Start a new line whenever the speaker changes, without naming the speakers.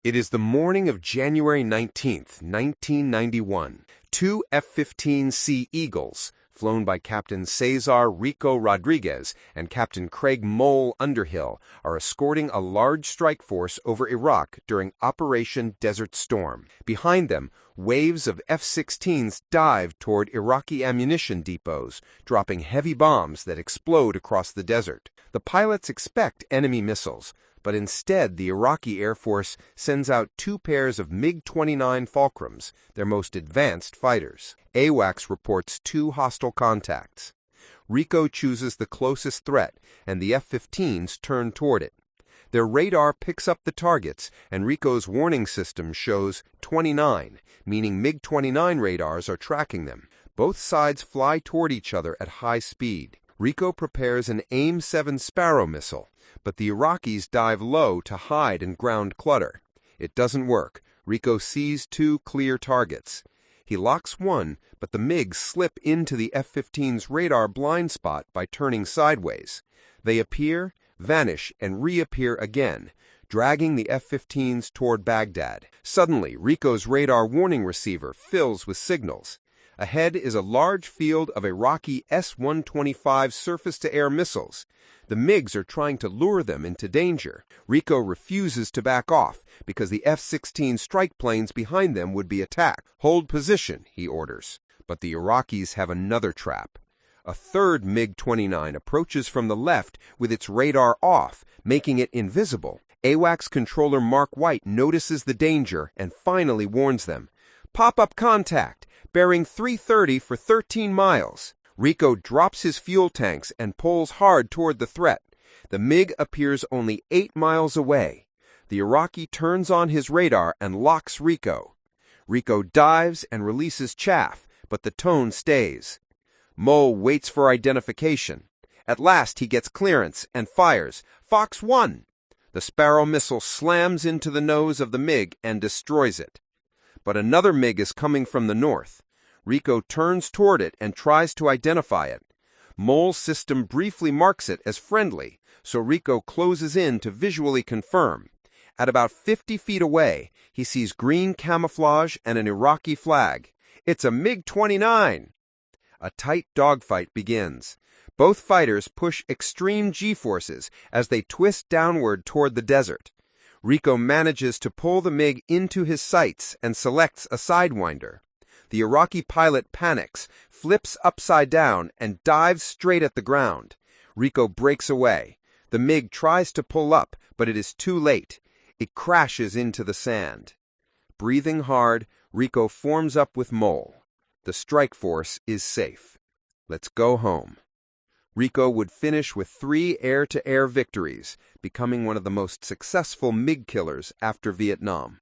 It is the morning of January 19th, 1991. Two F-15C Eagles, flown by Captain Cesar Rico Rodriguez and Captain Craig Mole Underhill, are escorting a large strike force over Iraq during Operation Desert Storm. Behind them, waves of F-16s dive toward Iraqi ammunition depots, dropping heavy bombs that explode across the desert. The pilots expect enemy missiles, but instead the Iraqi Air Force sends out two pairs of MiG-29 Fulcrums, their most advanced fighters. AWACS reports two hostile contacts. Rico chooses the closest threat, and the F-15s turn toward it. Their radar picks up the targets, and Rico's warning system shows 29, meaning MiG-29 radars are tracking them. Both sides fly toward each other at high speed. Rico prepares an AIM-7 Sparrow missile, but the Iraqis dive low to hide in ground clutter. It doesn't work. Rico sees two clear targets. He locks one, but the MiGs slip into the F-15's radar blind spot by turning sideways. They appear, vanish, and reappear again, dragging the F-15s toward Baghdad. Suddenly, Rico's radar warning receiver fills with signals. Ahead is a large field of Iraqi S-125 surface-to-air missiles. The MiGs are trying to lure them into danger. Rico refuses to back off because the F-16 strike planes behind them would be attacked. "Hold position," he orders. But the Iraqis have another trap. A third MiG-29 approaches from the left with its radar off, making it invisible. AWACS controller Mark White notices the danger and finally warns them. "Pop-up contact, bearing 330 for 13 miles. Rico drops his fuel tanks and pulls hard toward the threat. The MiG appears only 8 miles away. The Iraqi turns on his radar and locks Rico. Rico dives and releases chaff, but the tone stays. Mole waits for identification. At last he gets clearance and fires. Fox 1! The Sparrow missile slams into the nose of the MiG and destroys it. But another MiG is coming from the north. Rico turns toward it and tries to identify it. Mole's system briefly marks it as friendly, so Rico closes in to visually confirm. At about 50 feet away, he sees green camouflage and an Iraqi flag. It's a MiG-29! A tight dogfight begins. Both fighters push extreme G-forces as they twist downward toward the desert. Rico manages to pull the MiG into his sights and selects a sidewinder. The Iraqi pilot panics, flips upside down, and dives straight at the ground. Rico breaks away. The MiG tries to pull up, but it is too late. It crashes into the sand. Breathing hard, Rico forms up with Mole. The strike force is safe. Let's go home. Rico would finish with 3 air-to-air victories, becoming one of the most successful MiG killers after Vietnam.